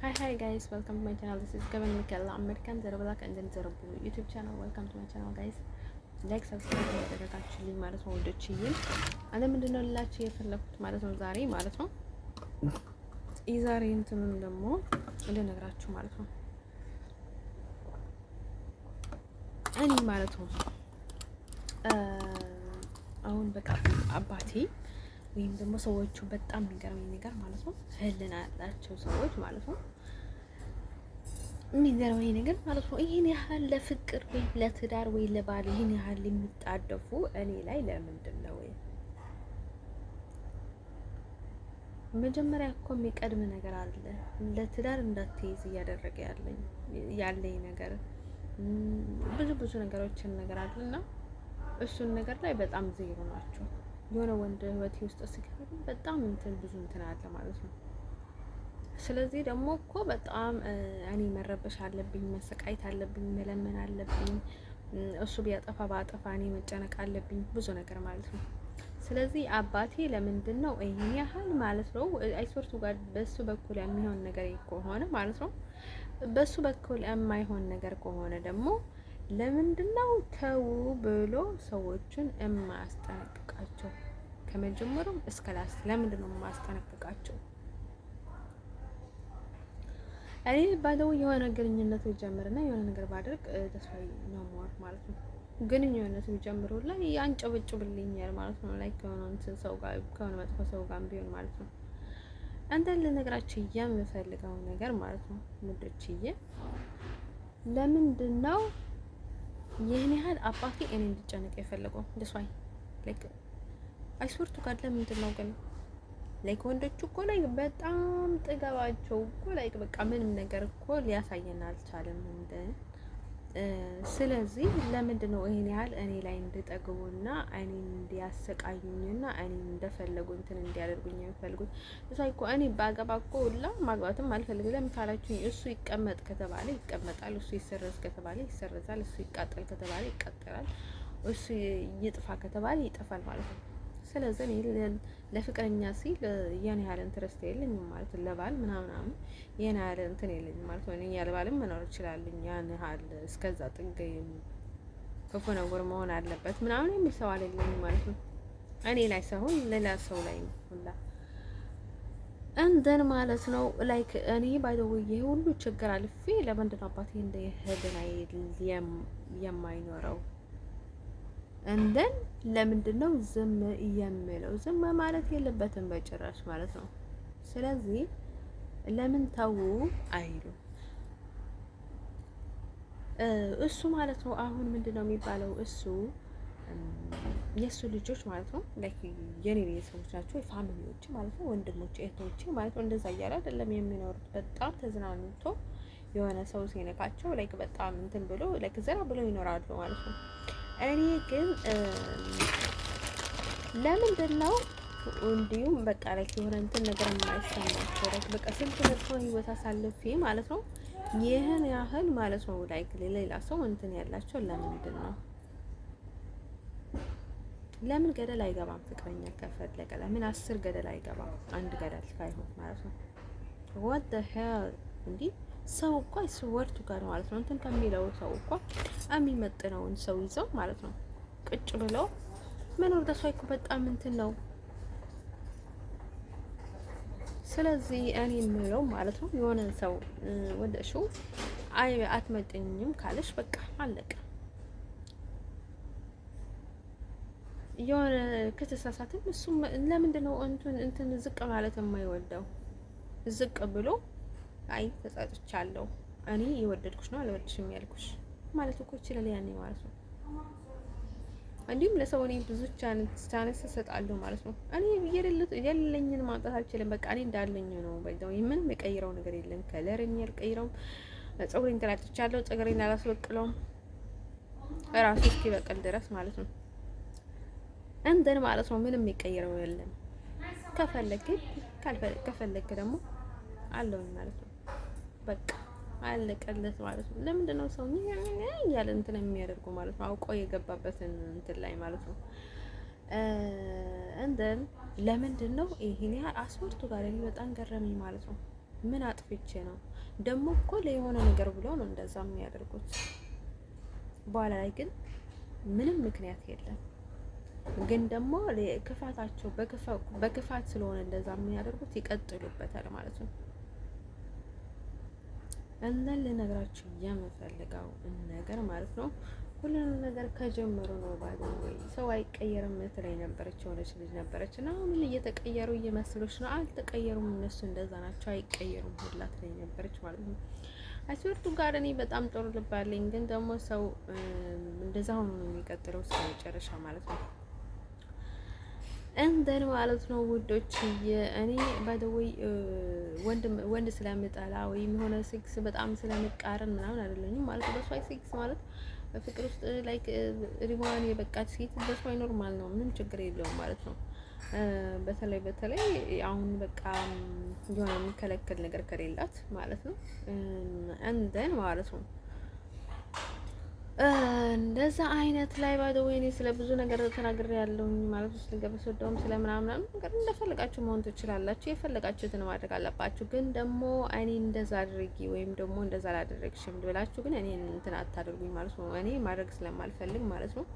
Hi guys, welcome to my channel. This is Kevin Mikella, American Zerabak and then Zerabu YouTube channel. Welcome to my channel guys. ላይክ ሰብስክራይብ ያደረጋችሁልኝ ማለት ነው ወዶችዬ። አለ ምንድነው ላችሁ የፈለኩት ማለት ነው ዛሬ ማለት ነው የዛሬ እንትኑን ደግሞ ልነግራችሁ ማለት ነው። እኔ ማለት ነው አሁን በቃ አባቴ ወይም ደግሞ ሰዎቹ በጣም የሚገርመኝ ነገር ማለት ነው ህልና ያላቸው ሰዎች ማለት ነው የሚገርመኝ ነገር ማለት ነው ይሄን ያህል ለፍቅር ወይ ለትዳር ወይ ለባል ይሄን ያህል የሚጣደፉ እኔ ላይ ለምንድን ነው? መጀመሪያ እኮ የሚቀድም ነገር አለ። ለትዳር እንዳትይዝ እያደረገ ያለኝ ነገር ብዙ ነገሮችን ነገር አለና እሱን ነገር ላይ በጣም ዜሮ ናቸው። የሆነ ወንድ ህይወቴ ውስጥ ሲገባ በጣም ብዙ እንትን አለ ማለት ነው። ስለዚህ ደግሞ እኮ በጣም እኔ መረበሽ አለብኝ፣ መሰቃየት አለብኝ፣ መለመን አለብኝ። እሱ ቢያጠፋ ባጠፋ እኔ መጨነቅ አለብኝ ብዙ ነገር ማለት ነው። ስለዚህ አባቴ ለምንድን ነው ይሄን ያህል ማለት ነው አይሶርቱ ጋር በሱ በኩል የሚሆን ነገር ከሆነ ማለት ነው በሱ በኩል የማይሆን ነገር ከሆነ ደግሞ ለምንድን ነው ተው ብሎ ሰዎችን የማያስጠነቅቃቸው? ከመጀመሩም እስከ ላስ ለምንድን ነው የማያስጠነቅቃቸው? እኔ ባለው የሆነ ግንኙነት ቢጀምርና የሆነ ነገር ባደርግ ተስፋ ነው ማለት ነው። ግንኙነት ቢጀምሩ ላይ ያንጨበጭብልኛል ማለት ነው። ላይ ከሆነ እንትን ሰው ጋር ከሆነ መጥፎ ሰው ጋር ቢሆን ማለት ነው። አንተን ልነግራችሁ የምፈልገው ነገር ማለት ነው ሙድችዬ፣ ለምንድን ነው ይህን ያህል አባቴ እኔ እንድጨነቅ የፈለገው? ደስዋይ ላይክ አይስወርቱ ጋር ለምንድን ነው ግን ላይክ ወንዶቹ እኮ ላይ በጣም ጥገባቸው እኮ ላይክ በቃ ምንም ነገር እኮ ሊያሳየን አልቻለም እንደ ስለዚህ ለምንድን ነው ይሄን ያህል እኔ ላይ እንድጠግቡና እኔ እንዲያሰቃዩኝና እኔ እንደፈለጉ እንትን እንዲያደርጉኝ የሚፈልጉት? እሷ እኮ እኔ ባገባ እኮ ሁላ ማግባትም አልፈልግም። ለምን ካላችሁኝ እሱ ይቀመጥ ከተባለ ይቀመጣል፣ እሱ ይሰረዝ ከተባለ ይሰረዛል፣ እሱ ይቃጠል ከተባለ ይቃጠላል፣ እሱ ይጥፋ ከተባለ ይጠፋል ማለት ነው። ስለዚህ እኔ ለፍቅረኛ ሲል ያን ያህል ኢንትረስት የለኝም ማለት ነው። ለባል ምናምን ያን ያህል እንትን የለኝም ማለት ነው። እኔ ያለ ባልም መኖር እችላለሁ። ያን ያህል እስከዛ ጥግ ክፉ ነገር መሆን አለበት ምናምን የሚል ሰው አለኝ ማለት ነው። እኔ ላይ ሳይሆን ሌላ ሰው ላይ ሁላ እንደን ማለት ነው። ላይክ እኔ ባይ ዘ ወይ ይሄ ሁሉ ችግር አልፌ ለምንድን ነው አባቴ እንደ ህልና የማይኖረው? እንደን ለምንድን ነው ዝም የምለው? ዝም ማለት የለበትም በጭራሽ ማለት ነው። ስለዚህ ለምን ተው አይሉ እሱ ማለት ነው። አሁን ምንድነው የሚባለው? እሱ የእሱ ልጆች ማለት ነው ላይክ የኔ ቤተሰቦች ናቸው፣ የፋሚሊዎች ማለት ነው፣ ወንድሞች እህቶች ማለት ነው። እንደዛ እያለ አይደለም የሚኖሩት። በጣም ተዝናንቶ የሆነ ሰው ሲነካቸው ላይክ በጣም እንትን ብሎ ላይክ ዘና ብሎ ይኖራሉ ማለት ነው። እኔ ግን ለምንድን ነው እንዲሁም በቃ ላይ የሆነ እንትን ነገር የማይሰማቸው በቃ ስንት መጥፎ ህይወት አሳልፌ ማለት ነው ይህን ያህል ማለት ነው ላይክ ሌላ ሰው እንትን ያላቸው ለምንድን ነው? ለምን ገደል አይገባም? ፍቅረኛ ከፈለገ ለምን 10 ገደል አይገባም? አንድ ገደል ካይሆን ማለት ነው። what the hell እንዴ! ሰው እኮ አይስወርቱ ጋር ማለት ነው እንትን ከሚለው ሰው እኮ የሚመጥነውን ሰው ይዘው ማለት ነው ቁጭ ብለው መኖር ተስፋ እኮ በጣም እንትን ነው። ስለዚህ እኔ የምለው ማለት ነው የሆነ ሰው ወደሽው አይ አትመጥኝም ካለሽ በቃ አለቀ። የሆነ ከተሳሳተም እሱም ለምንድን ነው እንትን ዝቅ ማለት የማይወደው? ዝቅ ብሎ አይ ተጻጽቻለሁ እኔ የወደድኩሽ ነው አልወድሽም ያልኩሽ ማለት እኮ ይችላል ያኔ ማለት ነው። እንዲሁም ለሰው እኔ ብዙ ቻንስ እሰጣለሁ ማለት ነው። እኔ የሌለኝን ማምጣት አልችልም። በቃ እኔ እንዳለኝ ነው። በዛው ምንም የቀይረው ነገር የለም። ከለርኝ ያልቀይረውም፣ ፀጉሬን ተላጭቻለሁ፣ ፀጉሬን አላስበቅለውም እራሱ እስኪበቅል ድረስ ማለት ነው። እንደን ማለት ነው ምንም የቀይረው የለም። ከፈለክ ደግሞ አለውኝ ማለት ነው። በቃ አለቀለት ማለት ነው። ለምንድን ነው ሰው ያለ እንትን የሚያደርጉ ማለት ነው? አውቆ የገባበትን እንትን ላይ ማለት ነው። እንደን ለምንድን ነው ይሄን ያህል አስወርቱ ጋር በጣም ገረመኝ ማለት ነው። ምን አጥፍቼ ነው? ደግሞ እኮ ለየሆነ ነገር ብለው ነው እንደዛ የሚያደርጉት። በኋላ ላይ ግን ምንም ምክንያት የለም። ግን ደግሞ ክፋታቸው በክፋት ስለሆነ እንደዛ የሚያደርጉት ይቀጥሉበታል ማለት ነው። እንደን ልነግራችሁ የምፈልገው ነገር ማለት ነው ሁሉንም ነገር ከጀመሩ ነው ባዶ ወይ ሰው አይቀየርም ትለኝ ነበረች የሆነች ልጅ ነበረች እና ምን እየተቀየሩ እየመስሎች ነው? አልተቀየሩም፣ እነሱ እንደዛ ናቸው፣ አይቀየሩም ሁላ ትለኝ ነበረች ማለት ነው። አስወርቱ ጋር እኔ በጣም ጥሩ ልብ አለኝ፣ ግን ደግሞ ሰው እንደዛ ሆኖ ነው የሚቀጥለው እስከ መጨረሻ ማለት ነው። እንደን ማለት ነው ውዶች። እኔ ባይደወይ ወንድ ስለምጠላ ወይም የሆነ ሴክስ በጣም ስለምቃረን ምናምን አይደለኝም ማለት ነው። በሷ ሴክስ ማለት በፍቅር ውስጥ ላይክ ሪዋን የበቃች ሴት በሷ ኖርማል ነው፣ ምንም ችግር የለውም ማለት ነው። በተለይ አሁን በቃ የሆነ የሚከለከል ነገር ከሌላት ማለት ነው እንደን ማለት ነው እንደዛ አይነት ላይ ባዶ ወይኔ ስለ ብዙ ነገር ተናግሬ ያለውኝ ማለት ነው። ስለገበስ ወደውም ስለምናምን ነገር እንደፈለጋችሁ መሆን ትችላላችሁ፣ የፈለጋችሁትን ማድረግ አለባችሁ። ግን ደግሞ እኔ እንደዛ አድርጊ ወይም ደግሞ እንደዛ አላደረግሽም ብላችሁ ግን እኔ እንትን አታደርጉኝ ማለት ነው። እኔ ማድረግ ስለማልፈልግ ማለት ነው።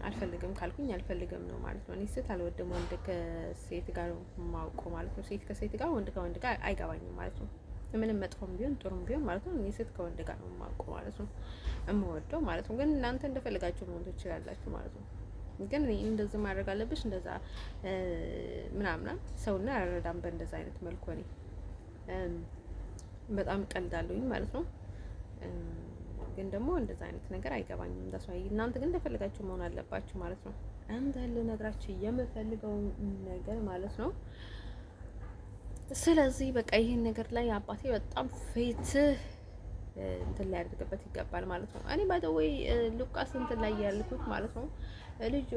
አልፈልግም ካልኩኝ አልፈልግም ነው ማለት ነው። እኔ ሴት አልወድም፣ ወንድ ከሴት ጋር ነው የማውቀው ማለት ነው። ሴት ከሴት ጋር፣ ወንድ ከወንድ ጋር አይገባኝም ማለት ነው። ምንም መጥፎም ቢሆን ጥሩም ቢሆን ማለት ነው። እኔ ሴት ከወንድ ጋር ነው የማውቀው ማለት ነው፣ የምወደው ማለት ነው። ግን እናንተ እንደፈለጋችሁ መሆን ትችላላችሁ ማለት ነው። ግን እኔ እንደዚህ ማድረግ አለብሽ እንደዛ ምናምን ሰውና አልረዳም በእንደዛ አይነት መልኩ እኔ በጣም ቀልዳለሁኝ ማለት ነው። ግን ደግሞ እንደዛ አይነት ነገር አይገባኝም። እንደሷ እናንተ ግን እንደፈለጋችሁ መሆን አለባችሁ ማለት ነው። አንተ ልነግራችሁ የምፈልገው ነገር ማለት ነው። ስለዚህ በቃ ይሄን ነገር ላይ አባቴ በጣም ፍትህ እንትን ላይ ያደርግበት ይገባል ማለት ነው። እኔ ባይ ዘ ወይ ሉቃስ እንትን ላይ ያልኩት ማለት ነው ልጁ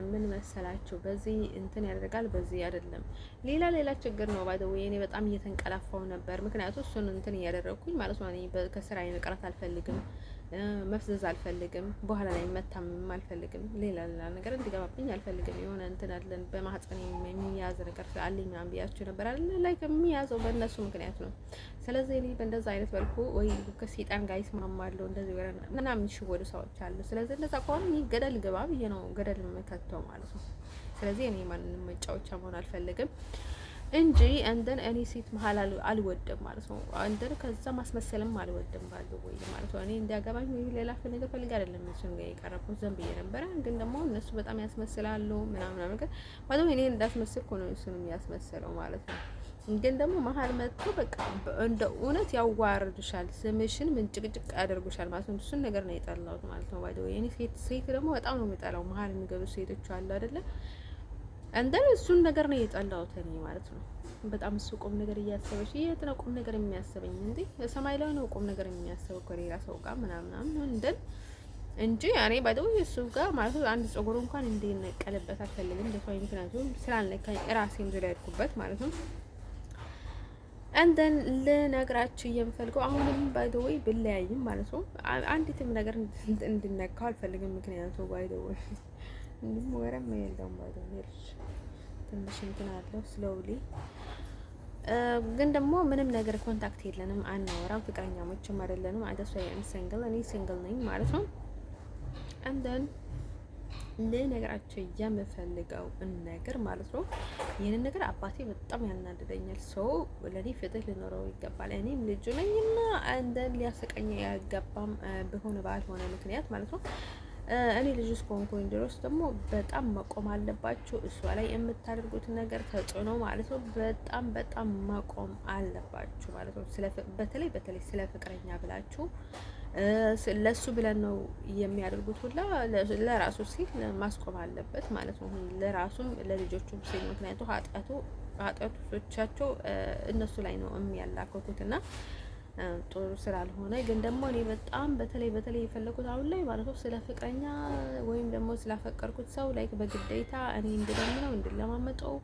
ምን መሰላችሁ በዚህ እንትን ያደርጋል በዚህ አይደለም፣ ሌላ ችግር ነው። ባይ ዘ ወይ እኔ በጣም እየተንቀላፋው ነበር፣ ምክንያቱም እሱን እንትን እያደረግኩኝ ማለት ነው። እኔ ከስራ መቅረት አልፈልግም፣ መፍዘዝ አልፈልግም፣ በኋላ ላይ መታመም አልፈልግም፣ ሌላ ነገር እንዲገባብኝ አልፈልግም። የሆነ እንትን አለን በማህፀን የሚያዝ ነገር አለኝ ምናምን ብያችሁ ነበር አይደል? ላይ የሚያዘው በእነሱ ምክንያት ነው። ስለዚህ እኔ በእንደዛ አይነት መልኩ ወይ ከሴጣን ጋር ይስማማለሁ እንደዚህ ወረ ምናምን የሚሽወዱ ሰዎች አሉ። ስለዚህ እንደዛ ከሆነ እኔ ገደል ግባ ብዬ ነው ገደል የምከተው ማለት ነው። ስለዚህ እኔ ማንንም መጫወቻ መሆን አልፈልግም እንጂ እንደን እኔ ሴት መሀል አልወድም ማለት ነው። እንደን ከዛ ማስመሰልም አልወድም ባለው ወይ ማለት ነው። እኔ እንዲያገባኝ ወይ ሌላ ነገር ፈልግ አይደለም እሱን ጋር የቀረብኩት ዘን ብዬ ነበረ። ግን ደግሞ እነሱ በጣም ያስመስላሉ ምናምን ነገር ማለት ነው። እኔ እንዳስመስልኩ ነው እሱንም ያስመስለው ማለት ነው። ግን ደግሞ መሀል መጥቶ በቃ እንደ እውነት ያዋርዱሻል፣ ስምሽን ምንጭቅጭቅ ያደርጉሻል ማለት ነው። እሱን ነገር ነው የጠላሁት ማለት ነው። ባይደው እኔ ሴት ደግሞ በጣም ነው የሚጠላው መሀል የሚገቡ ሴቶች አሉ አይደለ? እንደን እሱን ነገር ነው የጠላሁት እኔ ማለት ነው። በጣም እሱ ቁም ነገር እያሰበች የት ነው ቁም ነገር የሚያስበኝ እንዴ? ሰማይ ላይ ነው ቁም ነገር የሚያስበው ከሌላ ሰው ጋር ምናምን እንደን እንጂ እኔ ባይደው እሱ ጋር ማለት ነው አንድ ፀጉር እንኳን እንዲነቀልበት አልፈልግም ለሰው፣ ምክንያቱም ስላልነካኝ ራሴን ዙሪያ ያድኩበት ማለት ነው። እንደን ልነግራችሁ የምፈልገው አሁንም ባይ ዘ ወይ ብለያይም ማለት ነው አንዲትም ነገር እንድነካው አልፈልግም። ምክንያቱም ባይ ዘ ወይ እንዲም ወረም የለውም ባይ ዘ ወይ ትንሽ እንትን አለው ስሎውሊ። ግን ደግሞ ምንም ነገር ኮንታክት የለንም፣ አናወራም፣ ፍቅረኛሞችም አይደለንም። አይደሱ ሲንግል እኔ ሲንግል ነኝ ማለት ነው። እንደን ልነግራቸው የምፈልገው ነገር ማለት ነው ይህንን ነገር አባቴ በጣም ያናድደኛል። ሰው ለኔ ፍትህ ሊኖረው ይገባል። እኔም ልጁ ነኝና እንደን ሊያሰቀኝ አይገባም በሆነ ባልሆነ ምክንያት ማለት ነው። እኔ ልጅ እስከሆንኩኝ ድረስ ደግሞ በጣም መቆም አለባችሁ። እሷ ላይ የምታደርጉት ነገር ተጽዕኖ ማለት ነው በጣም መቆም አለባችሁ ማለት ነው። በተለይ ስለ ፍቅረኛ ብላችሁ ለሱ ብለን ነው የሚያደርጉት ሁላ ለራሱ ሲል ማስቆም አለበት ማለት ነው። ለራሱም ለልጆቹም ሲል ምክንያቱ ኃጢአቶቻቸው እነሱ ላይ ነው የሚያላከኩት እና ጥሩ ስላልሆነ ግን ደግሞ እኔ በጣም በተለይ የፈለኩት አሁን ላይ ማለት ነው ስለ ፍቅረኛ ወይም ደግሞ ስላፈቀርኩት ሰው ላይ በግዴታ እኔ እንድለምነው እንድለማመጠው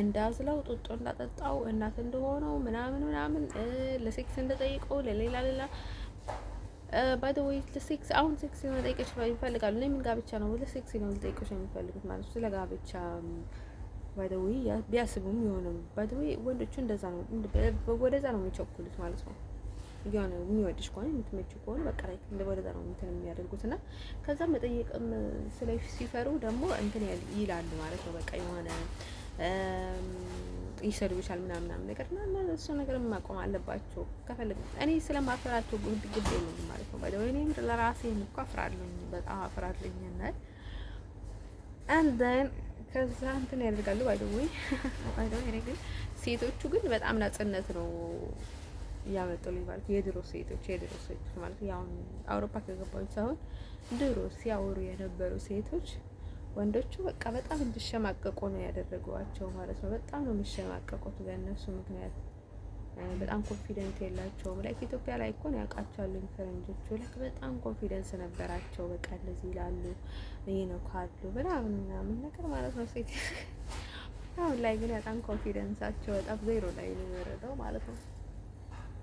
እንዳዝለው ጡጦ እንዳጠጣው እናት እንደሆነው ምናምን ለሴክስ እንደጠይቀው ለሌላ ባይ ዘ ወይ ለሴክስ አሁን ሴክስ ነው ጠይቀሽ ይፈልጋሉ። ለምን ጋብቻ ነው ለሴክስ ነው ጠይቀሽ የሚፈልጉት ማለት ነው። ስለ ጋብቻ ባይደዊ ቢያስቡም የሆነም ባይደዊ ወንዶቹ እንደዛ ነው፣ ወደዛ ነው የሚቸኩሉት ማለት ነው። የሆነ የሚወድሽ ከሆነ የምትመጪው ከሆነ በቃ ላይ ወደዛ ነው እንትን የሚያደርጉት እና ከዛ መጠየቅም ስለ ሲፈሩ ደግሞ እንትን ይላሉ ማለት ነው። በቃ የሆነ ይሰድቡሻል ምናምን ነገር እና እሱ ነገር ማቆም አለባቸው ከፈለግ እኔ ስለማፈራቸው ግድ የለኝም ማለት ነው። ባይደው እኔ ለራሴ እኮ አፍራለሁ፣ በጣም አፍራለሁ እና and then ከዛ እንትን ያደርጋሉ ባይደው እኔ ግን ሴቶቹ ግን በጣም ናጽነት ነው ያመጡልኝ ማለት የድሮ ሴቶች ማለት ያው አውሮፓ ከገባሁ ሳይሆን ድሮ ሲያወሩ የነበሩ ሴቶች ወንዶቹ በቃ በጣም እንዲሸማቀቁ ነው ያደረጓቸው ማለት ነው። በጣም ነው የሚሸማቀቁት በእነሱ ምክንያት። በጣም ኮንፊደንት የላቸውም። ላይክ ኢትዮጵያ ላይ እኮ ነው ያውቃቸዋለሁ ፈረንጆቹ ላይክ በጣም ኮንፊደንስ ነበራቸው። በቃ እንደዚህ ይላሉ ይሄ ነው ካሉ ምናምን ነገር ማለት ነው። ሴት አሁን ላይ ግን በጣም ኮንፊደንሳቸው በጣም ዜሮ ላይ ነው የወረደው ማለት ነው።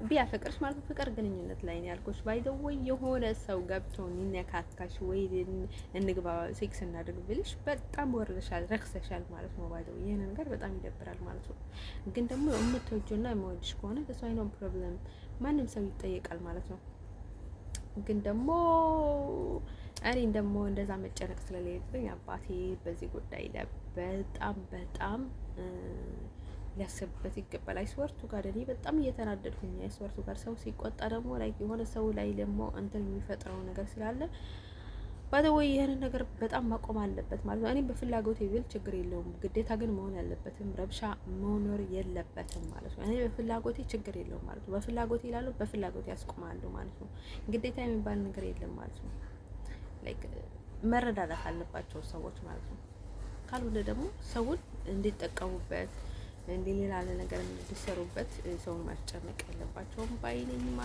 ቢያፈቅርሽ ማለት ፍቅር ግንኙነት ላይ ነው ያልኩሽ። ባይዘው ወይ የሆነ ሰው ገብቶ ይነካካሽ ወይ እንግባ ሴክስ እናድርግ ብልሽ በጣም ወርደሻል፣ ረክሰሻል ማለት ነው። ባይዘው ይሄ ነገር በጣም ይደብራል ማለት ነው። ግን ደግሞ የምትወጂውና የምወድሽ ከሆነ ደስ አይኖ ፕሮብሌም ማንም ሰው ይጠየቃል ማለት ነው። ግን ደግሞ እኔ ደግሞ እንደዛ መጨነቅ ስለሌለብኝ አባቴ በዚህ ጉዳይ ላይ በጣም ሊያስብበት ይገባል። አይስወርቱ ጋር እኔ በጣም እየተናደድኩኝ አይስወርቱ ጋር ሰው ሲቆጣ ደግሞ ላይ የሆነ ሰው ላይ ደግሞ እንትን የሚፈጥረው ነገር ስላለ ባይዘወይ ይሄንን ነገር በጣም ማቆም አለበት ማለት ነው። እኔ በፍላጎቴ ብል ችግር የለውም፣ ግዴታ ግን መሆን ያለበትም ረብሻ መኖር የለበትም ማለት ነው። እኔ በፍላጎቴ ችግር የለውም ማለት ነው። በፍላጎቴ ይላሉ፣ በፍላጎቴ ያስቆማለሁ ማለት ነው። ግዴታ የሚባል ነገር የለም ማለት ነው። ላይክ መረዳዳት አለባቸው ሰዎች ማለት ነው። ካልሆነ ደግሞ ሰውን እንዲጠቀሙበት እንደ ሌላ ነገር እንዲሰሩበት ሰውን ማስጨነቅ የለባቸውም ባይነኝ።